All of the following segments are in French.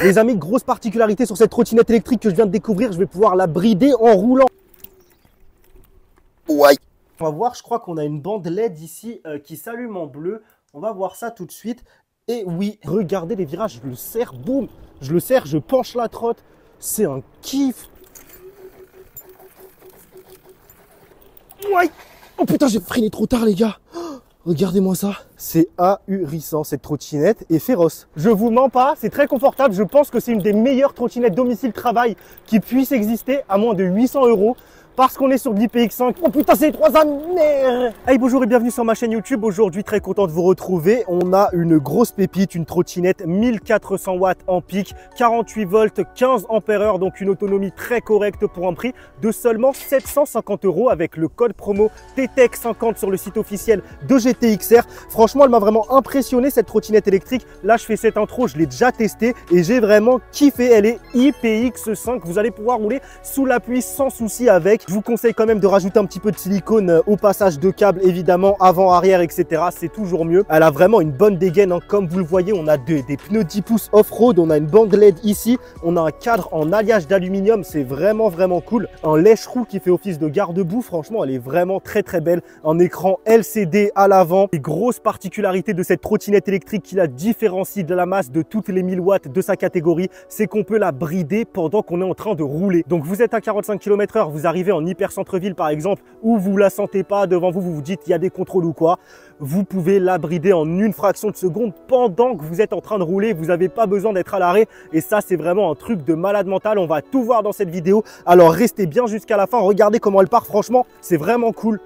Les amis, grosse particularité sur cette trottinette électrique que je viens de découvrir, je vais pouvoir la brider en roulant. Ouais. On va voir, je crois qu'on a une bande LED ici qui s'allume en bleu. On va voir ça tout de suite. Et oui, regardez les virages, je le serre, boum. Je le serre, je penche la trotte. C'est un kiff. Ouais. Oh putain, j'ai freiné trop tard les gars. Regardez-moi ça, c'est ahurissant cette trottinette est féroce. Je vous mens pas, c'est très confortable. Je pense que c'est une des meilleures trottinettes domicile-travail qui puisse exister à moins de 800 €. Parce qu'on est sur de l'IPX5. Oh putain, c'est les 3 années. Hey, bonjour et bienvenue sur ma chaîne YouTube. Aujourd'hui, très content de vous retrouver. On a une grosse pépite, une trottinette 1400 watts en pic, 48 volts, 15 ampères-heure, donc une autonomie très correcte pour un prix de seulement 750 € avec le code promo TTEC50 sur le site officiel de GTXR. Franchement, elle m'a vraiment impressionné cette trottinette électrique. Là, je fais cette intro, je l'ai déjà testée et j'ai vraiment kiffé. Elle est IPX5. Vous allez pouvoir rouler sous la pluie sans souci avec. Je vous conseille quand même de rajouter un petit peu de silicone au passage de câbles, évidemment, avant, arrière, etc. C'est toujours mieux. Elle a vraiment une bonne dégaine, hein. Comme vous le voyez, on a des pneus 10 pouces off-road, on a une bande LED ici, on a un cadre en alliage d'aluminium, c'est vraiment cool. Un lèche-roue qui fait office de garde-boue, franchement, elle est vraiment très belle. Un écran LCD à l'avant. Les grosses particularités de cette trottinette électrique qui la différencie de la masse de toutes les 1000 watts de sa catégorie, c'est qu'on peut la brider pendant qu'on est en train de rouler. Donc vous êtes à 45 km/h, vous arrivez en hyper centre-ville par exemple, où vous la sentez pas devant vous, vous vous dites il y a des contrôles ou quoi, vous pouvez la brider en une fraction de seconde pendant que vous êtes en train de rouler. Vous n'avez pas besoin d'être à l'arrêt et ça c'est vraiment un truc de malade mental. On va tout voir dans cette vidéo, alors restez bien jusqu'à la fin. Regardez comment elle part, franchement c'est vraiment cool.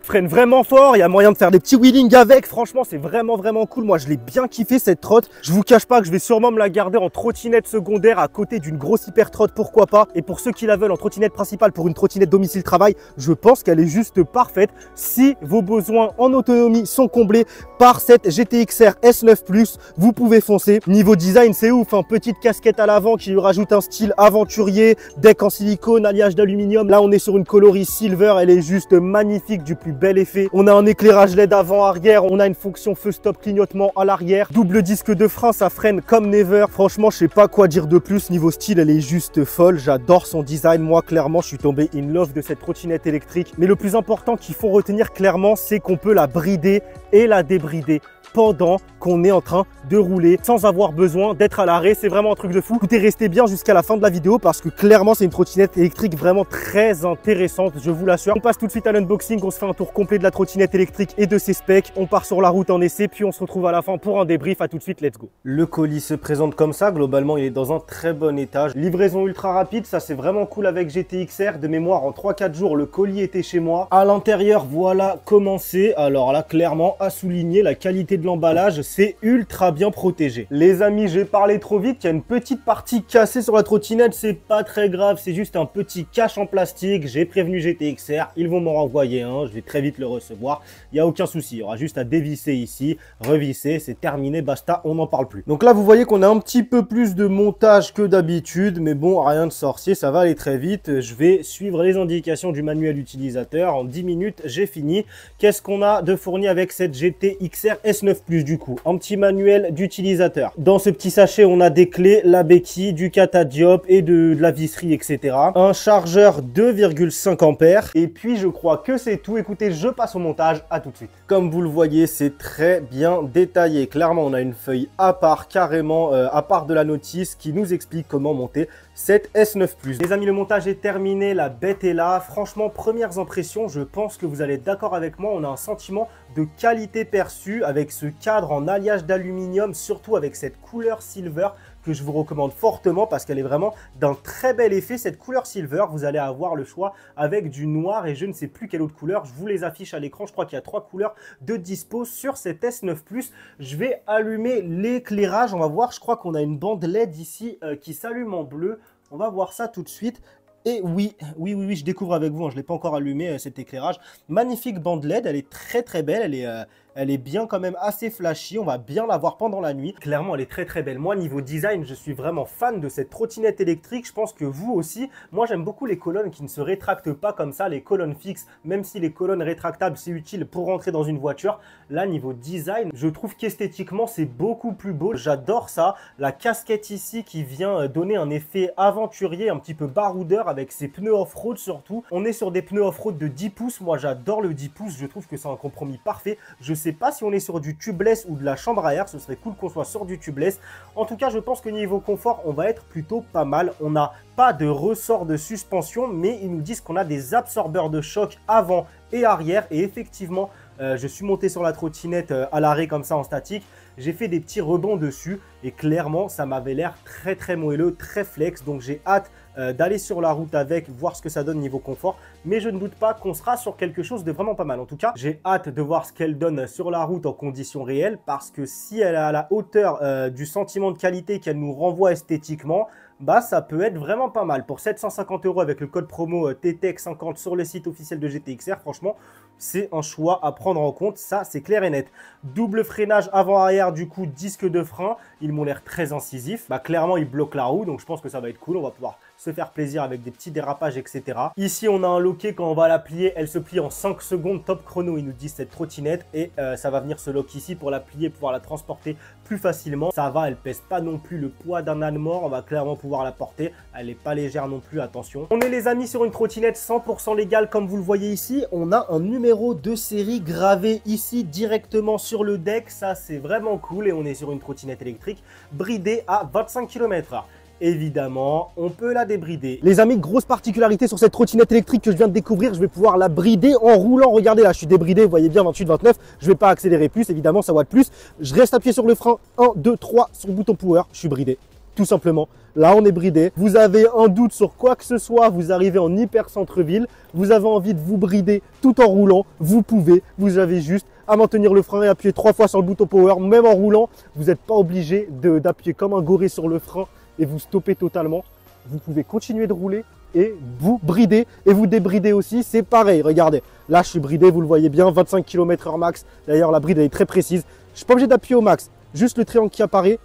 Freine vraiment fort, il y a moyen de faire des petits wheelings avec, franchement c'est vraiment cool. Moi je l'ai bien kiffé cette trotte. Je vous cache pas que je vais sûrement me la garder en trottinette secondaire à côté d'une grosse hyper trotte, pourquoi pas. Et pour ceux qui la veulent en trottinette principale pour une trottinette domicile travail, je pense qu'elle est juste parfaite. Si vos besoins en autonomie sont comblés par cette GTXR S9 Plus, vous pouvez foncer. Niveau design c'est ouf, hein. Petite casquette à l'avant qui lui rajoute un style aventurier, deck en silicone, alliage d'aluminium. Là on est sur une coloris silver, elle est juste magnifique, du plus bel effet. On a un éclairage LED avant arrière, on a une fonction feu stop clignotement à l'arrière, double disque de frein, ça freine comme never. Franchement je sais pas quoi dire de plus. Niveau style elle est juste folle, j'adore son design. Moi clairement je suis tombé in love de cette trottinette électrique. Mais le plus important qu'il faut retenir clairement, c'est qu'on peut la brider et la débrider pendant qu'on est en train de rouler sans avoir besoin d'être à l'arrêt. C'est vraiment un truc de fou. Écoutez, restez bien jusqu'à la fin de la vidéo parce que clairement c'est une trottinette électrique vraiment très intéressante, je vous l'assure. On passe tout de suite à l'unboxing, on se fait un tour complet de la trottinette électrique et de ses specs. On part sur la route en essai puis on se retrouve à la fin pour un débrief. À tout de suite, let's go. Le colis se présente comme ça, globalement il est dans un très bon état. Livraison ultra rapide, ça c'est vraiment cool avec GTXR. De mémoire, en 3-4 jours le colis était chez moi. À l'intérieur, voilà comment c'est. Alors là clairement à souligner la qualité de l'emballage, c'est ultra bien protégé. Les amis, j'ai parlé trop vite, il y a une petite partie cassée sur la trottinette, c'est pas très grave, c'est juste un petit cache en plastique. J'ai prévenu GTXR, ils vont m'en renvoyer un, je vais très vite le recevoir, il n'y a aucun souci, il y aura juste à dévisser ici, revisser, c'est terminé, basta, on n'en parle plus. Donc là vous voyez qu'on a un petit peu plus de montage que d'habitude, mais bon, rien de sorcier, ça va aller très vite. Je vais suivre les indications du manuel utilisateur, en 10 minutes j'ai fini. Qu'est-ce qu'on a de fourni avec cette GTXR S9 Plus du coup? Un petit manuel d'utilisateur. Dans ce petit sachet, on a des clés, la béquille, du catadiop et de la visserie, etc. Un chargeur 2,5 ampères. Et puis, je crois que c'est tout. Écoutez, je passe au montage. À tout de suite. Comme vous le voyez, c'est très bien détaillé. Clairement, on a une feuille à part, carrément, à part de la notice qui nous explique comment monter cette S9 Plus. Les amis, le montage est terminé. La bête est là. Franchement, premières impressions, je pense que vous allez être d'accord avec moi. On a un sentiment de qualité perçue avec ce cadre en alliage d'aluminium, surtout avec cette couleur silver que je vous recommande fortement parce qu'elle est vraiment d'un très bel effet. Cette couleur silver, vous allez avoir le choix avec du noir et je ne sais plus quelle autre couleur. Je vous les affiche à l'écran. Je crois qu'il y a 3 couleurs de dispo sur cette S9 Plus. Je vais allumer l'éclairage. On va voir, je crois qu'on a une bande LED ici qui s'allume en bleu. On va voir ça tout de suite. Et oui, je découvre avec vous, hein, je ne l'ai pas encore allumé cet éclairage. Magnifique bande LED, elle est très belle, Elle est bien quand même assez flashy. On va bien la voir pendant la nuit. Clairement, elle est très très belle. Moi, niveau design, je suis vraiment fan de cette trottinette électrique. Je pense que vous aussi. Moi, j'aime beaucoup les colonnes qui ne se rétractent pas comme ça, les colonnes fixes. Même si les colonnes rétractables, c'est utile pour rentrer dans une voiture. Là, niveau design, je trouve qu'esthétiquement, c'est beaucoup plus beau. J'adore ça. La casquette ici qui vient donner un effet aventurier, un petit peu baroudeur avec ses pneus off-road surtout. On est sur des pneus off-road de 10 pouces. Moi, j'adore le 10 pouces. Je trouve que c'est un compromis parfait. Je sais pas si on est sur du tubeless ou de la chambre à air. Ce serait cool qu'on soit sur du tubeless. En tout cas, je pense que niveau confort, on va être plutôt pas mal. On n'a pas de ressort de suspension, mais ils nous disent qu'on a des absorbeurs de choc avant et arrière. Et effectivement, je suis monté sur la trottinette à l'arrêt comme ça en statique. J'ai fait des petits rebonds dessus et clairement, ça m'avait l'air très très moelleux, très flex. Donc j'ai hâte d'aller sur la route avec, voir ce que ça donne niveau confort. Mais je ne doute pas qu'on sera sur quelque chose de vraiment pas mal. En tout cas, j'ai hâte de voir ce qu'elle donne sur la route en conditions réelles. Parce que si elle est à la hauteur du sentiment de qualité qu'elle nous renvoie esthétiquement, bah ça peut être vraiment pas mal. Pour 750 € avec le code promo TTEC50 sur le site officiel de GTXR, franchement, c'est un choix à prendre en compte. Ça, c'est clair et net. Double freinage avant-arrière, du coup, disque de frein. Ils m'ont l'air très incisifs. Bah, clairement, ils bloquent la roue, donc je pense que ça va être cool. On va pouvoir se faire plaisir avec des petits dérapages, etc. Ici, on a un loquet. Quand on va la plier, elle se plie en 5 secondes. Top chrono, ils nous disent cette trottinette. Et ça va venir se lock ici pour la plier, pouvoir la transporter plus facilement. Ça va, elle pèse pas non plus le poids d'un âne mort. On va clairement pouvoir la porter. Elle n'est pas légère non plus, attention. On est les amis sur une trottinette 100% légale, comme vous le voyez ici. On a un numéro de série gravé ici directement sur le deck. Ça, c'est vraiment cool. Et on est sur une trottinette électrique bridée à 25 km/h. Évidemment, on peut la débrider. Les amis, grosse particularité sur cette trottinette électrique que je viens de découvrir, je vais pouvoir la brider en roulant. Regardez là, je suis débridé, vous voyez bien 28-29. Je ne vais pas accélérer plus, évidemment, ça watt plus. Je reste appuyé sur le frein, 1, 2, 3 sur le bouton power, je suis bridé. Tout simplement, là on est bridé. Vous avez un doute sur quoi que ce soit, vous arrivez en hyper centre-ville, vous avez envie de vous brider tout en roulant, vous pouvez, vous avez juste à maintenir le frein et appuyer 3 fois sur le bouton power, même en roulant. Vous n'êtes pas obligé d'appuyer comme un goré sur le frein et vous stoppez totalement. Vous pouvez continuer de rouler et vous brider et vous débrider aussi, c'est pareil. Regardez, là je suis bridé, vous le voyez bien, 25 km/h max. D'ailleurs la bride elle est très précise. Je ne suis pas obligé d'appuyer au max, juste le triangle qui apparaît.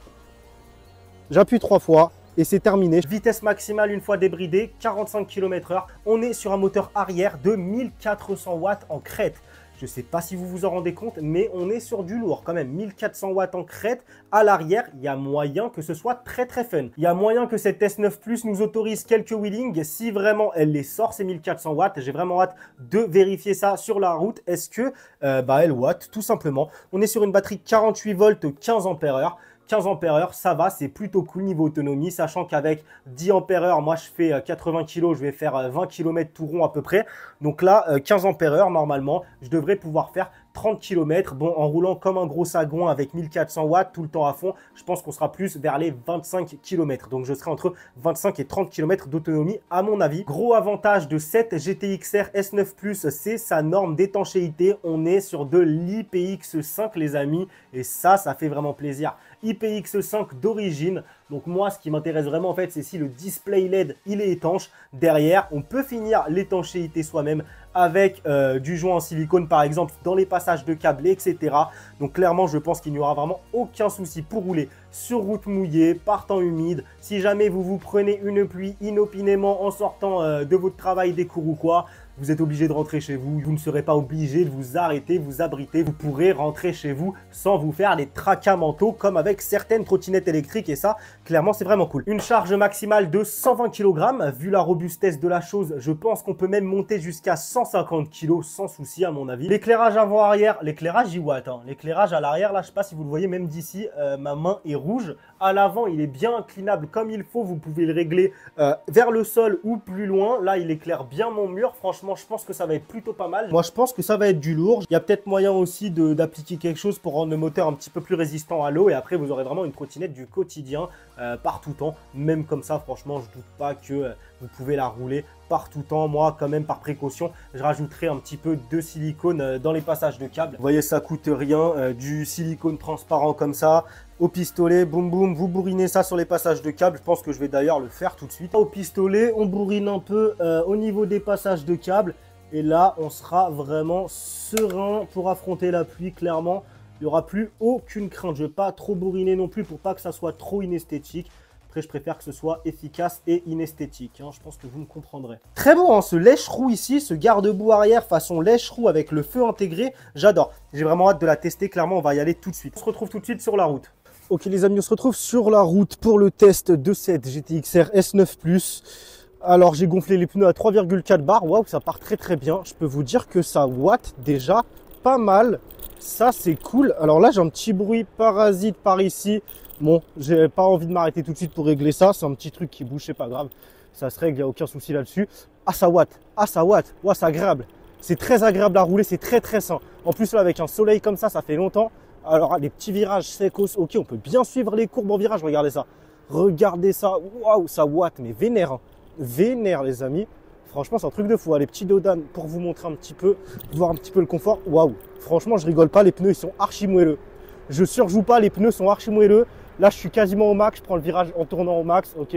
J'appuie 3 fois et c'est terminé. Vitesse maximale une fois débridé, 45 km/h. On est sur un moteur arrière de 1400 watts en crête. Je ne sais pas si vous vous en rendez compte, mais on est sur du lourd quand même. 1400 watts en crête. À l'arrière, il y a moyen que ce soit très très fun. Il y a moyen que cette S9 Plus nous autorise quelques wheelings. Si vraiment elle les sort, ces 1400 watts, j'ai vraiment hâte de vérifier ça sur la route. Est-ce que elle watt tout simplement. On est sur une batterie 48 volts, 15 ampères-heure. 15 ampères-heure, ça va, c'est plutôt cool niveau autonomie, sachant qu'avec 10 ampères-heure, moi je fais 80 kg, je vais faire 20 km tout rond à peu près. Donc là, 15 ampères-heure, normalement, je devrais pouvoir faire 30 km. Bon, en roulant comme un gros sagouin avec 1400 watts tout le temps à fond, je pense qu'on sera plus vers les 25 km. Donc je serai entre 25 et 30 km d'autonomie à mon avis. Gros avantage de cette GTXR S9 Plus, c'est sa norme d'étanchéité. On est sur de l'IPX5 les amis, et ça fait vraiment plaisir. IPX5 d'origine. Donc moi, ce qui m'intéresse vraiment en fait, c'est si le display LED, il est étanche. Derrière, on peut finir l'étanchéité soi-même avec du joint en silicone par exemple dans les passages de câbles, etc. Donc clairement, je pense qu'il n'y aura vraiment aucun souci pour rouler sur route mouillée, par temps humide. Si jamais vous vous prenez une pluie inopinément en sortant de votre travail, des cours ou quoi, vous êtes obligé de rentrer chez vous. Vous ne serez pas obligé de vous arrêter, vous abriter. Vous pourrez rentrer chez vous sans vous faire des tracas mentaux comme avec certaines trottinettes électriques. Et ça, clairement, c'est vraiment cool. Une charge maximale de 120 kg. Vu la robustesse de la chose, je pense qu'on peut même monter jusqu'à 150 kg sans souci à mon avis. L'éclairage avant-arrière, l'éclairage il watt. L'éclairage à l'arrière, là, je sais pas si vous le voyez, même d'ici, ma main est rouge. À l'avant, il est bien inclinable comme il faut. Vous pouvez le régler vers le sol ou plus loin. Là, il éclaire bien mon mur. Franchement, je pense que ça va être plutôt pas mal. Moi, je pense que ça va être du lourd. Il y a peut-être moyen aussi d'appliquer quelque chose pour rendre le moteur un petit peu plus résistant à l'eau. Et après, vous aurez vraiment une trottinette du quotidien par tout temps. Même comme ça, franchement, je doute pas que vous pouvez la rouler par tout temps. Moi, quand même, par précaution, je rajouterai un petit peu de silicone dans les passages de câbles. Vous voyez, ça coûte rien. Du silicone transparent comme ça. Au pistolet, boum boum, vous bourrinez ça sur les passages de câbles. Je pense que je vais d'ailleurs le faire tout de suite. Au pistolet, on bourrine un peu au niveau des passages de câbles. Et là, on sera vraiment serein pour affronter la pluie, clairement. Il n'y aura plus aucune crainte. Je ne vais pas trop bourriner non plus pour pas que ça soit trop inesthétique. Après, je préfère que ce soit efficace et inesthétique. Hein. Je pense que vous me comprendrez. Très beau, hein, ce lèche-roue ici, ce garde-boue arrière façon lèche-roue avec le feu intégré. J'adore. J'ai vraiment hâte de la tester. Clairement, on va y aller tout de suite. On se retrouve tout de suite sur la route. Ok les amis, on se retrouve sur la route pour le test de cette GTX R S9+. Alors j'ai gonflé les pneus à 3,4 bar. Waouh, ça part très très bien. Je peux vous dire que ça watt déjà pas mal. Ça c'est cool. Alors là j'ai un petit bruit parasite par ici. Bon, j'ai pas envie de m'arrêter tout de suite pour régler ça. C'est un petit truc qui bouge, c'est pas grave. Ça se règle, il n'y a aucun souci là-dessus. Ah ça watt. Ah ça watt. Ouais, c'est agréable. C'est très agréable à rouler, c'est très très sain. En plus là avec un soleil comme ça fait longtemps. Alors les petits virages secos, ok, on peut bien suivre les courbes en virage, regardez ça. Regardez ça, waouh, ça watt, mais vénère, hein. Vénère les amis. Franchement, c'est un truc de fou. Les petits dodan pour vous montrer un petit peu, voir un petit peu le confort. Waouh, franchement, je rigole pas, les pneus ils sont archi moelleux. Je surjoue pas, les pneus sont archi moelleux. Là, je suis quasiment au max, je prends le virage en tournant au max, ok.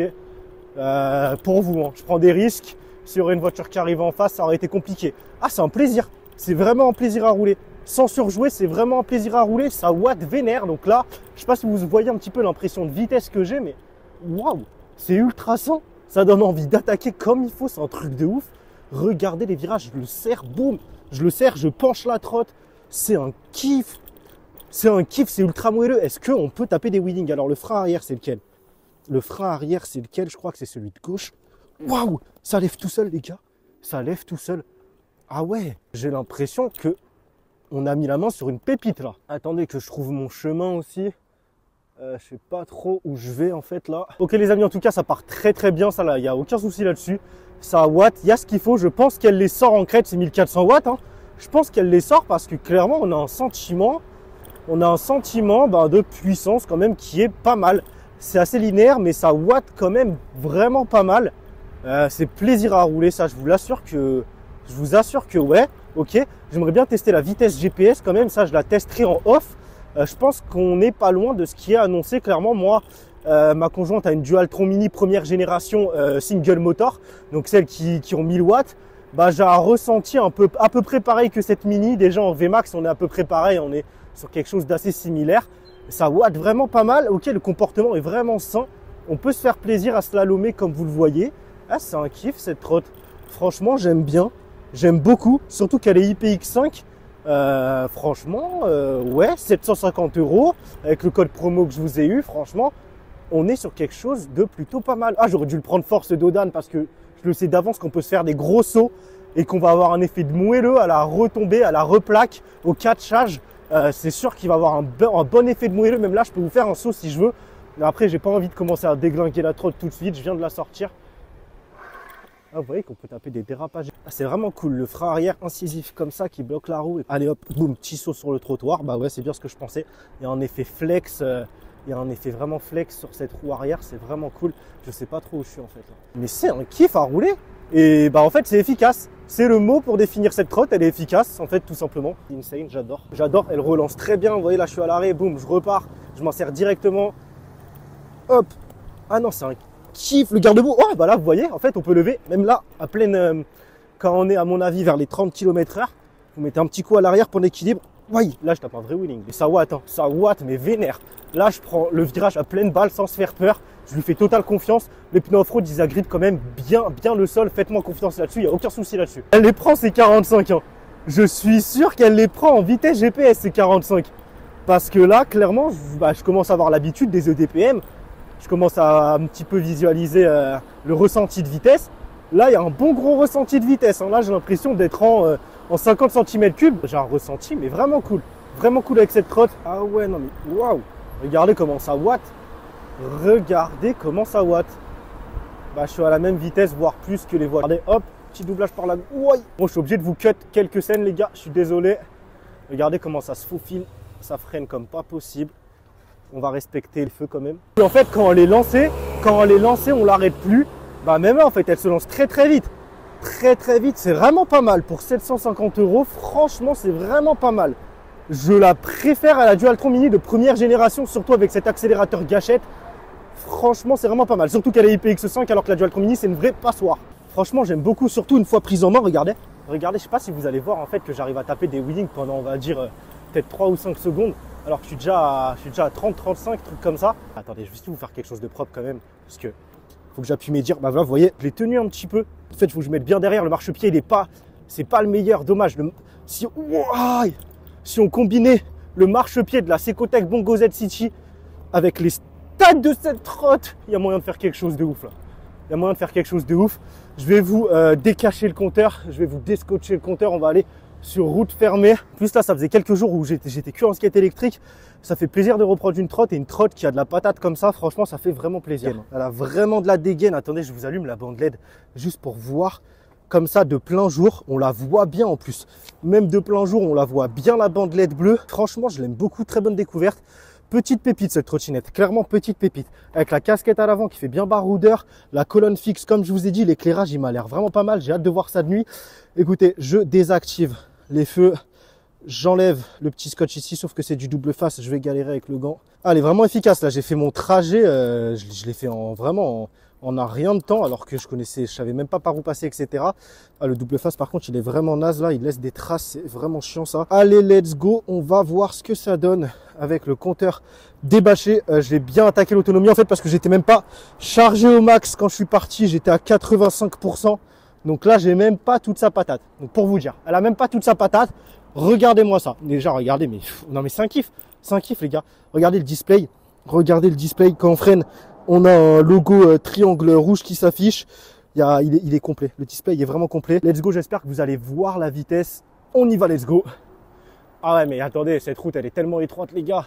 Pour vous, hein. Je prends des risques. S'il y aurait une voiture qui arrive en face, ça aurait été compliqué. Ah, c'est un plaisir. C'est vraiment un plaisir à rouler. Sans surjouer, c'est vraiment un plaisir à rouler. Ça watt vénère. Donc là, je sais pas si vous voyez un petit peu l'impression de vitesse que j'ai, mais waouh, c'est ultra sain. Ça donne envie d'attaquer comme il faut. C'est un truc de ouf. Regardez les virages, je le serre, boum. Je le serre, je penche la trotte. C'est un kiff. C'est un kiff, c'est ultra moelleux. Est-ce qu'on peut taper des wheelings? Alors le frein arrière, c'est lequel? Le frein arrière, c'est lequel? Je crois que c'est celui de gauche. Waouh, ça lève tout seul les gars. Ça lève tout seul. Ah ouais, j'ai l'impression que on a mis la main sur une pépite là. Attendez que je trouve mon chemin aussi. Je sais pas trop où je vais en fait là. Ok les amis, en tout cas ça part très très bien ça là. Il n'y a aucun souci là-dessus. Ça watt, il y a ce qu'il faut. Je pense qu'elle les sort en crête, c'est 1400 watts. Hein. Je pense qu'elle les sort parce que clairement on a un sentiment de puissance quand même qui est pas mal. C'est assez linéaire mais ça watt quand même vraiment pas mal. C'est plaisir à rouler, ça je vous assure que ouais. Ok, j'aimerais bien tester la vitesse GPS quand même, ça je la testerai en off. Je pense qu'on n'est pas loin de ce qui est annoncé. Clairement, moi, ma conjointe a une Dualtron Mini première génération single motor, donc celles qui ont 1000 watts. Bah, j'ai un ressenti à peu près pareil que cette Mini. Déjà en VMAX, on est à peu près pareil, on est sur quelque chose d'assez similaire. Ça watt vraiment pas mal. Ok, le comportement est vraiment sain. On peut se faire plaisir à slalomer comme vous le voyez. Ah, c'est un kiff cette trotte. Franchement, j'aime bien. J'aime beaucoup, surtout qu'elle est IPX5. Franchement, ouais, 750 € avec le code promo que je vous ai eu. Franchement, on est sur quelque chose de plutôt pas mal. Ah, j'aurais dû le prendre force Dodan parce que je le sais d'avance qu'on peut se faire des gros sauts et qu'on va avoir un effet de moelleux à la retombée, à la replaque, au catchage. C'est sûr qu'il va avoir un bon effet de moelleux. Même là, je peux vous faire un saut si je veux. Mais après, j'ai pas envie de commencer à déglinguer la trotte tout de suite. Je viens de la sortir. Ah, vous voyez qu'on peut taper des dérapages. Ah, c'est vraiment cool, le frein arrière incisif comme ça qui bloque la roue. Et allez hop, boum, petit saut sur le trottoir. Bah ouais, c'est bien ce que je pensais. Il y a un effet flex, il y a un effet vraiment flex sur cette roue arrière. C'est vraiment cool. Je sais pas trop où je suis en fait. Là. Mais c'est un kiff à rouler. Et bah en fait, c'est efficace. C'est le mot pour définir cette trotte. Elle est efficace en fait, tout simplement. Insane, j'adore. J'adore, elle relance très bien. Vous voyez, là, je suis à l'arrêt. Boum, je repars. Je m'en sers directement. Hop. Ah non, c'est un kiff, le garde-boue. Oh, bah là, vous voyez, en fait, on peut lever, même là, à pleine, quand on est, à mon avis, vers les 30 km/h, vous mettez un petit coup à l'arrière pour l'équilibre. Oui, là, je tape un vrai wheeling. Et ça watt, hein, ça watt, mais vénère. Là, je prends le virage à pleine balle sans se faire peur. Je lui fais totale confiance. Les pneus off-road, ils agrippent quand même bien le sol. Faites-moi confiance là-dessus, il n'y a aucun souci là-dessus. Elle les prend, ces 45. Hein. Je suis sûr qu'elle les prend en vitesse GPS, ces 45. Parce que là, clairement, je commence à avoir l'habitude des EDPM. Je commence à un petit peu visualiser le ressenti de vitesse. Là, il y a un bon gros ressenti de vitesse. Hein. Là, j'ai l'impression d'être en 50 cm3. J'ai un ressenti, mais vraiment cool. Vraiment cool avec cette trotte. Ah ouais, non mais waouh. Regardez comment ça watt. Regardez comment ça watt. Bah, je suis à la même vitesse, voire plus que les voitures. Regardez, hop, petit doublage par là. Ouais. Bon, je suis obligé de vous cut quelques scènes, les gars. Je suis désolé. Regardez comment ça se faufile. Ça freine comme pas possible. On va respecter le feu quand même. Et en fait, quand elle est lancée, on l'arrête plus. Bah même là, en fait, elle se lance très vite. Très vite. C'est vraiment pas mal. Pour 750 €, franchement, c'est vraiment pas mal. Je la préfère à la Dualtron Mini de première génération, surtout avec cet accélérateur gâchette. Franchement, c'est vraiment pas mal. Surtout qu'elle est IPX5, alors que la Dualtron Mini, c'est une vraie passoire. Franchement, j'aime beaucoup, surtout une fois prise en main, regardez. Regardez, je sais pas si vous allez voir en fait que j'arrive à taper des wheelings pendant, on va dire, peut-être 3 ou 5 secondes. Alors que je suis déjà à 30, 35, trucs comme ça. Attendez, je vais juste vous faire quelque chose de propre quand même. Parce que faut que j'appuie mes dires. Bah voilà, vous voyez, je l'ai tenu un petit peu. En fait, il faut que je mette bien derrière. Le marchepied, il est pas, c'est pas le meilleur. Dommage. Si on combinait le marchepied de la Secotec Bongo Z City avec les stats de cette trotte, il y a moyen de faire quelque chose de ouf là. Il y a moyen de faire quelque chose de ouf. Je vais vous décacher le compteur. Je vais vous descotcher le compteur. On va aller sur route fermée. En plus là, ça faisait quelques jours où j'étais que en skate électrique. Ça fait plaisir de reprendre une trotte, et une trotte qui a de la patate comme ça, franchement, ça fait vraiment plaisir. Elle a vraiment de la dégaine. Attendez, je vous allume la bande LED juste pour voir comme ça de plein jour. On la voit bien en plus. Même de plein jour, on la voit bien la bande LED bleue. Franchement, je l'aime beaucoup. Très bonne découverte. Petite pépite cette trottinette, clairement petite pépite. Avec la casquette à l'avant qui fait bien baroudeur, la colonne fixe, comme je vous ai dit, l'éclairage il m'a l'air vraiment pas mal. J'ai hâte de voir ça de nuit. Écoutez, je désactive les feux, j'enlève le petit scotch ici, sauf que c'est du double face, je vais galérer avec le gant. Ah, elle est vraiment efficace là, j'ai fait mon trajet, je l'ai fait vraiment en un rien de temps, alors que je savais même pas par où passer, etc. Ah, le double face par contre il est vraiment naze là, il laisse des traces, c'est vraiment chiant ça. Allez, let's go, on va voir ce que ça donne avec le compteur débâché. J'ai bien attaqué l'autonomie en fait parce que j'étais même pas chargé au max quand je suis parti, j'étais à 85%. Donc là j'ai même pas toute sa patate. Donc pour vous dire, elle a même pas toute sa patate. Regardez-moi ça. Déjà regardez, mais non mais c'est un kiff les gars. Regardez le display. Regardez le display quand on freine. On a un logo triangle rouge qui s'affiche. Il est complet. Le display il est vraiment complet. Let's go, j'espère que vous allez voir la vitesse. On y va, let's go. Ah ouais, mais attendez, cette route elle est tellement étroite les gars.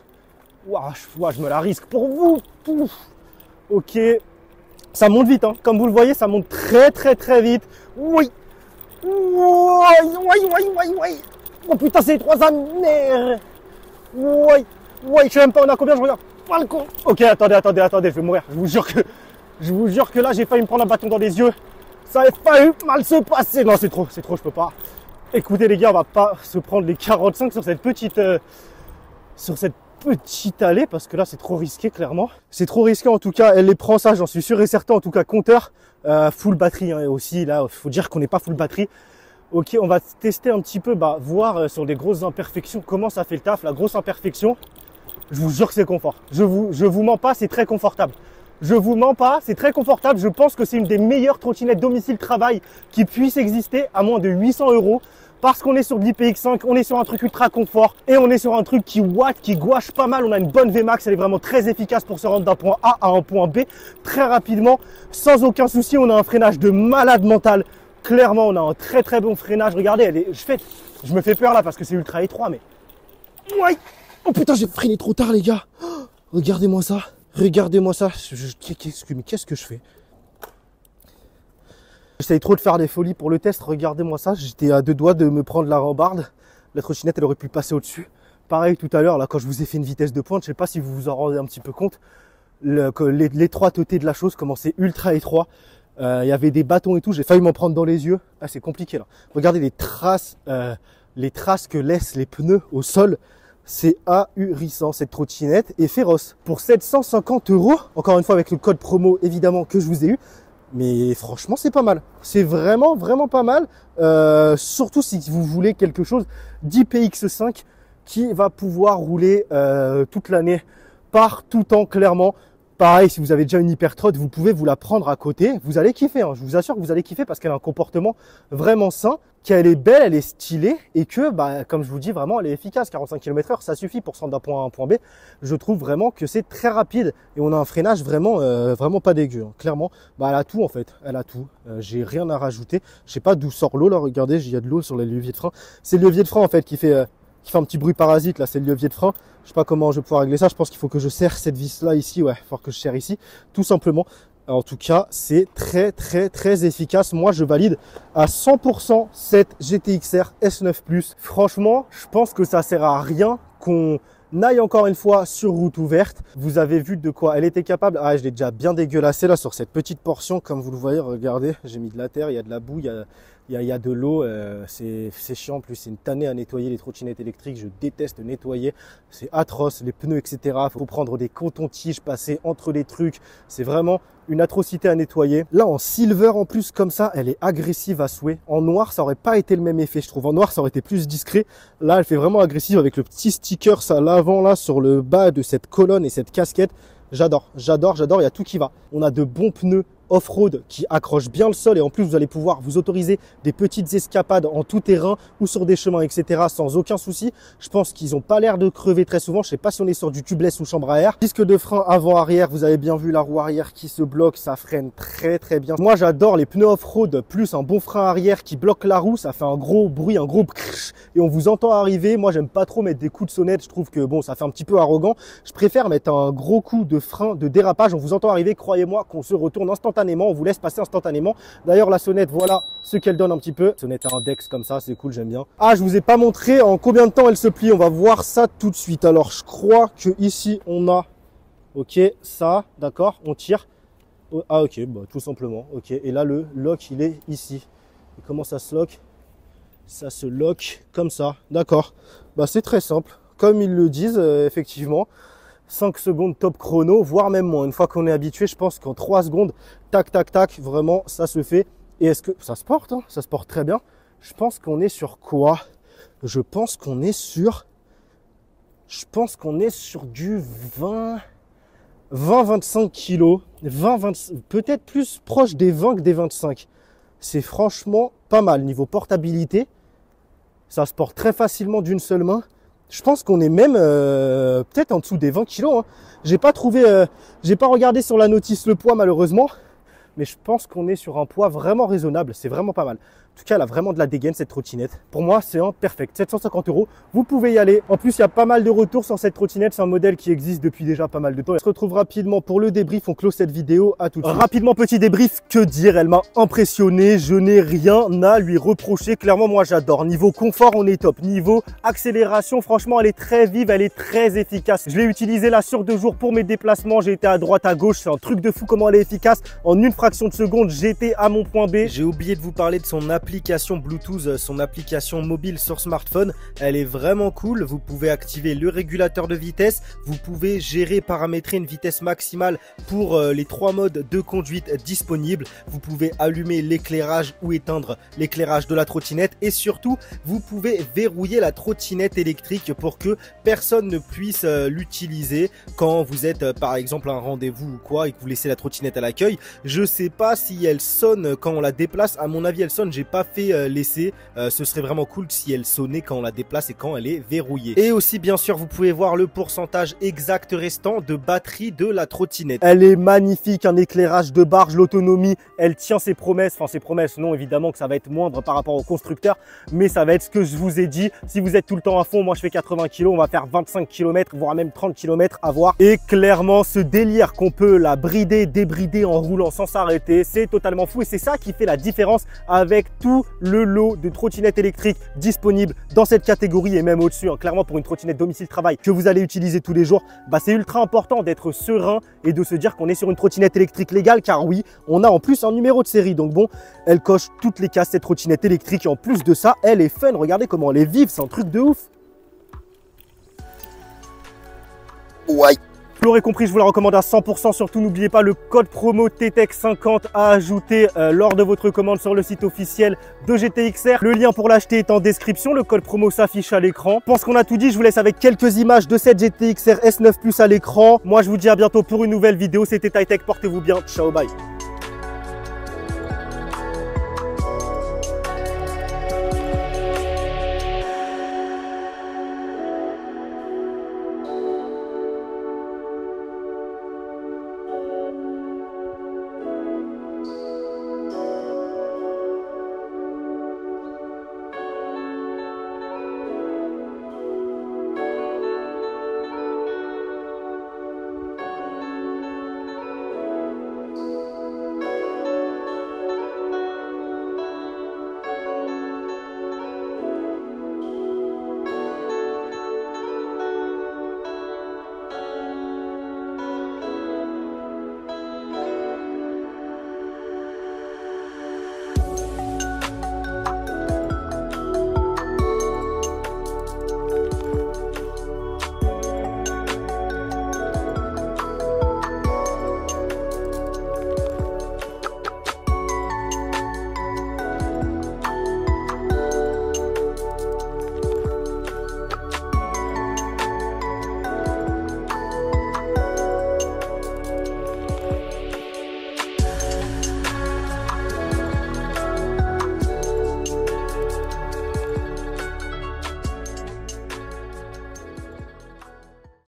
Ouah, je me la risque pour vous. Pouf. Ok. Ça monte vite, hein. Comme vous le voyez, ça monte très vite. Oui. Oh putain, c'est les 3 ânes. Merde. Oui. Je sais même pas on a combien, je regarde. Pas le con. Ok, attendez, je vais mourir. Je vous jure que là, j'ai failli me prendre un bâton dans les yeux. Ça a failli mal se passer. Non, c'est trop, je peux pas. Écoutez les gars, on va pas se prendre les 45 sur cette petite allée parce que là c'est trop risqué, clairement. C'est trop risqué en tout cas, elle les prend, ça j'en suis sûr et certain. En tout cas compteur full batterie hein, aussi là, faut dire qu'on n'est pas full batterie. Ok, on va tester un petit peu, voir sur des grosses imperfections comment ça fait le taf. La grosse imperfection, je vous jure que c'est confort. Je vous mens pas, c'est très confortable. Je vous mens pas, c'est très confortable. Je pense que c'est une des meilleures trottinettes domicile-travail qui puisse exister à moins de 800 €. Parce qu'on est sur de l'IPX5, on est sur un truc ultra confort et on est sur un truc qui gouache pas mal. On a une bonne VMAX, elle est vraiment très efficace pour se rendre d'un point A à un point B très rapidement, sans aucun souci. On a un freinage de malade mental. Clairement, on a un très bon freinage. Regardez, je me fais peur là parce que c'est ultra étroit, mais... Ouais. Oh putain, j'ai freiné trop tard les gars. Oh, regardez-moi ça. Qu'est-ce que je fais? J'essaye trop de faire des folies pour le test, regardez-moi ça, j'étais à 2 doigts de me prendre la rambarde. La trottinette elle aurait pu passer au-dessus. Pareil tout à l'heure, là quand je vous ai fait une vitesse de pointe, je sais pas si vous vous en rendez un petit peu compte, l'étroiteté de la chose, comment c'est ultra étroit. Il y avait des bâtons et tout, j'ai failli m'en prendre dans les yeux. Ah c'est compliqué là. Regardez les traces que laissent les pneus au sol. C'est ahurissant, cette trottinette est féroce. Pour 750 €, encore une fois avec le code promo évidemment que je vous ai eu, mais franchement c'est pas mal. C'est vraiment pas mal. Surtout si vous voulez quelque chose d'IPX5 qui va pouvoir rouler toute l'année par tout temps clairement. Pareil, si vous avez déjà une hypertrotte, vous pouvez vous la prendre à côté. Vous allez kiffer, hein. Je vous assure que vous allez kiffer parce qu'elle a un comportement vraiment sain, qu'elle est belle, elle est stylée et que, comme je vous dis, vraiment, elle est efficace. 45 km/h, ça suffit pour se rendre d'un point A à un point B. Je trouve vraiment que c'est très rapide et on a un freinage vraiment pas dégueu. Hein. Clairement, elle a tout en fait. Elle a tout. J'ai rien à rajouter. Je sais pas d'où sort l'eau là. Regardez, il y a de l'eau sur les leviers de frein. C'est le levier de frein en fait qui fait un petit bruit parasite là. C'est le levier de frein. Je sais pas comment je vais pouvoir régler ça. Je pense qu'il faut que je serre cette vis là ici. Ouais, il faut que je serre ici, tout simplement. En tout cas, c'est très efficace. Moi, je valide à 100% cette GTXR S9 Plus. Franchement, je pense que ça sert à rien qu'on aille encore une fois sur route ouverte. Vous avez vu de quoi elle était capable. Ah, je l'ai déjà bien dégueulassé là sur cette petite portion. Comme vous le voyez, regardez, j'ai mis de la terre, il y a de la boue, il il y a de l'eau, c'est chiant. En plus, c'est une tannée à nettoyer les trottinettes électriques. Je déteste nettoyer. C'est atroce, les pneus, etc. Il faut prendre des cotons-tiges, passer entre les trucs. C'est vraiment une atrocité à nettoyer. Là, en silver, en plus, comme ça, elle est agressive à souhait. En noir, ça aurait pas été le même effet, je trouve. En noir, ça aurait été plus discret. Là, elle fait vraiment agressive avec le petit sticker, ça, à l'avant, là, sur le bas de cette colonne et cette casquette. J'adore, j'adore, j'adore. Il y a tout qui va. On a de bons pneus off-road qui accrochent bien le sol et en plus vous allez pouvoir vous autoriser des petites escapades en tout terrain ou sur des chemins, etc. sans aucun souci. Je pense qu'ils n'ont pas l'air de crever très souvent. Je sais pas si on est sur du tubeless ou chambre à air. Disque de frein avant-arrière, vous avez bien vu la roue arrière qui se bloque, ça freine très très bien. Moi j'adore les pneus off-road plus un bon frein arrière qui bloque la roue, ça fait un gros bruit, un gros crrrch et on vous entend arriver. Moi j'aime pas trop mettre des coups de sonnette, je trouve que bon ça fait un petit peu arrogant. Je préfère mettre un gros coup de frein de dérapage, on vous entend arriver, croyez-moi qu'on se retourne instantanément. On vous laisse passer instantanément. D'ailleurs, la sonnette, voilà ce qu'elle donne un petit peu. Sonnette index comme ça, c'est cool, j'aime bien. Ah, je vous ai pas montré en combien de temps elle se plie. On va voir ça tout de suite. Alors, je crois que ici, on a, ok, ça, d'accord, on tire. Ah, ok, bah, tout simplement. Ok, et là, le lock, il est ici. Et comment ça se lock? Ça se lock comme ça, d'accord. Bah, c'est très simple. Comme ils le disent, effectivement. 5 secondes top chrono, voire même moins. Une fois qu'on est habitué, je pense qu'en 3 secondes, tac, tac, tac, vraiment, ça se fait. Et est-ce que ça se porte, hein? Ça se porte très bien. Je pense qu'on est sur quoi? Je pense qu'on est sur du 20-25 kilos. 20, peut-être plus proche des 20 que des 25. C'est franchement pas mal. Niveau portabilité, ça se porte très facilement d'une seule main. Je pense qu'on est même peut-être en dessous des 20 kilos. Hein. J'ai pas regardé sur la notice le poids malheureusement, mais je pense qu'on est sur un poids vraiment raisonnable. C'est vraiment pas mal. En tout cas, elle a vraiment de la dégaine cette trottinette. Pour moi, c'est un perfect. 750 €. Vous pouvez y aller. En plus, il y a pas mal de retours sur cette trottinette. C'est un modèle qui existe depuis déjà pas mal de temps. On se retrouve rapidement pour le débrief. On close cette vidéo. À tout de suite. Rapidement, petit débrief. Que dire? Elle m'a impressionné. Je n'ai rien à lui reprocher. Clairement, moi, j'adore. Niveau confort, on est top. Niveau accélération, franchement, elle est très vive. Elle est très efficace. Je l'ai utilisée là sur 2 jours pour mes déplacements. J'ai été à droite, à gauche. C'est un truc de fou comment elle est efficace. En une fraction de seconde, j'étais à mon point B. J'ai oublié de vous parler de son application Bluetooth, son application mobile sur smartphone. Elle est vraiment cool. Vous pouvez activer le régulateur de vitesse. Vous pouvez gérer, paramétrer une vitesse maximale pour les 3 modes de conduite disponibles. Vous pouvez allumer l'éclairage ou éteindre l'éclairage de la trottinette. Et surtout, vous pouvez verrouiller la trottinette électrique pour que personne ne puisse l'utiliser quand vous êtes par exemple à un rendez-vous ou quoi et que vous laissez la trottinette à l'accueil. Je sais pas si elle sonne quand on la déplace. À mon avis, elle sonne. J'ai pas fait l'essai. Ce serait vraiment cool si elle sonnait quand on la déplace et quand elle est verrouillée. Et aussi, bien sûr, vous pouvez voir le pourcentage exact restant de batterie de la trottinette. Elle est magnifique, un éclairage de barge, l'autonomie, elle tient ses promesses. Enfin, ses promesses, non, évidemment que ça va être moindre par rapport au constructeur, mais ça va être ce que je vous ai dit. Si vous êtes tout le temps à fond, moi je fais 80 kg, on va faire 25 km, voire même 30 km à voir. Et clairement, ce délire qu'on peut la brider, débrider en roulant sans s'arrêter, c'est totalement fou et c'est ça qui fait la différence avec tout le lot de trottinettes électriques disponibles dans cette catégorie et même au-dessus. Hein. Clairement, pour une trottinette domicile-travail que vous allez utiliser tous les jours, bah, c'est ultra important d'être serein et de se dire qu'on est sur une trottinette électrique légale, car oui, on a en plus un numéro de série. Donc bon, elle coche toutes les cases, cette trottinette électrique, et en plus de ça, elle est fun. Regardez comment elle est vive, c'est un truc de ouf. Ouais. Vous l'aurez compris, je vous la recommande à 100%. Surtout, n'oubliez pas le code promo TTEC50 à ajouter lors de votre commande sur le site officiel de GTXR. Le lien pour l'acheter est en description. Le code promo s'affiche à l'écran. Je pense qu'on a tout dit. Je vous laisse avec quelques images de cette GTXR S9 Plus à l'écran. Moi, je vous dis à bientôt pour une nouvelle vidéo. C'était TiTech. Portez-vous bien. Ciao, bye.